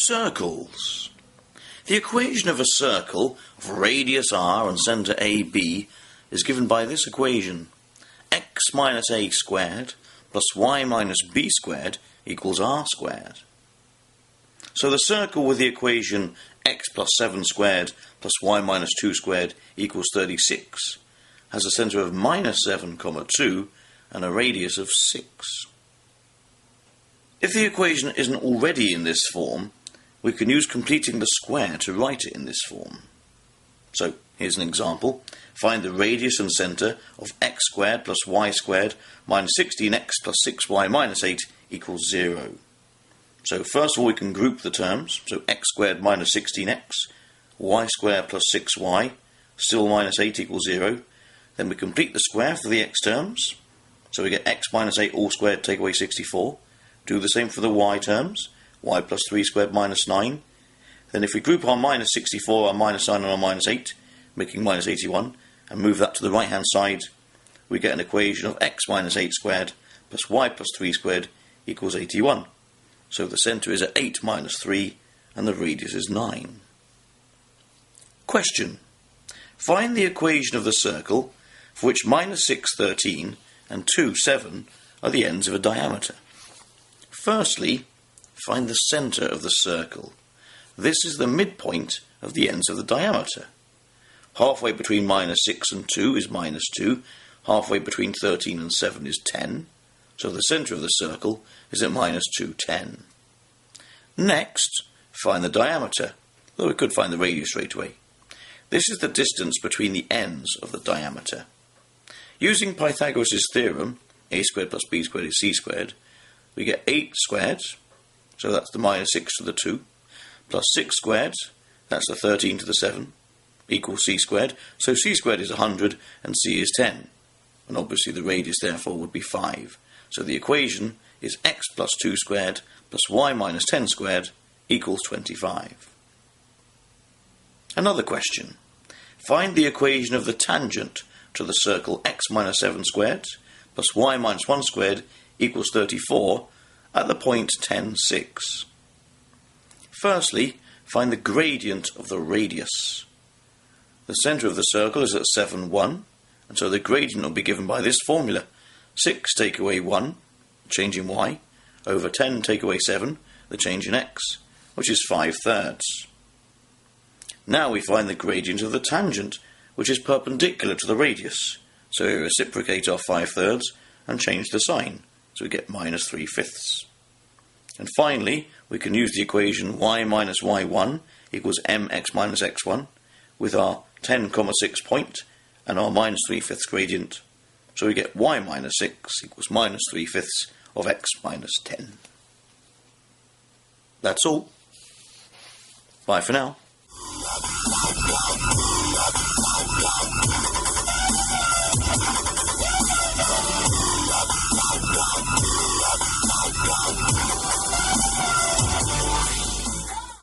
Circles. The equation of a circle of radius r and centre AB is given by this equation: x minus a squared plus y minus b squared equals r squared. So the circle with the equation x plus 7 squared plus y minus 2 squared equals 36 has a centre of minus 7, 2 and a radius of 6. If the equation isn't already in this form, we can use completing the square to write it in this form. So here's an example. Find the radius and centre of x squared plus y squared minus 16x plus 6y minus 8 equals 0. So first of all we can group the terms. So x squared minus 16x, y squared plus 6y, still minus 8 equals 0. Then we complete the square for the x terms. So we get x minus 8 all squared, take away 64. Do the same for the y terms. Y plus 3 squared minus 9. Then if we group our minus 64, our minus 9 and our minus 8, making minus 81, and move that to the right hand side, we get an equation of x minus 8 squared plus y plus 3 squared equals 81. So the centre is at 8 minus 3 and the radius is 9. Question. Find the equation of the circle for which minus 6, 13 and 2, 7 are the ends of a diameter. Firstly, find the centre of the circle. This is the midpoint of the ends of the diameter. Halfway between minus 6 and 2 is minus 2. Halfway between 13 and 7 is 10. So the centre of the circle is at minus 2, 10. Next, find the diameter, though we could find the radius straight away. This is the distance between the ends of the diameter. Using Pythagoras' theorem, a squared plus b squared is c squared, we get 8 squared, so that's the minus 6 to the 2, plus 6 squared, that's the 13 to the 7, equals c squared. So c squared is 100 and c is 10. And obviously the radius therefore would be 5. So the equation is x plus 2 squared plus y minus 10 squared equals 25. Another question. Find the equation of the tangent to the circle x minus 7 squared plus y minus 1 squared equals 34 at the point 10, 6. Firstly, find the gradient of the radius. The centre of the circle is at 7, 1, and so the gradient will be given by this formula. 6 take away 1, change in y, over 10 take away 7, the change in x, which is 5/3. Now we find the gradient of the tangent, which is perpendicular to the radius. So we reciprocate our 5/3 and change the sign, so we get minus 3/5. And finally, we can use the equation y minus y1 equals mx minus x1 with our 10, 6 point and our minus 3/5 gradient. So we get y minus 6 equals minus 3/5 of x minus 10. That's all. Bye for now.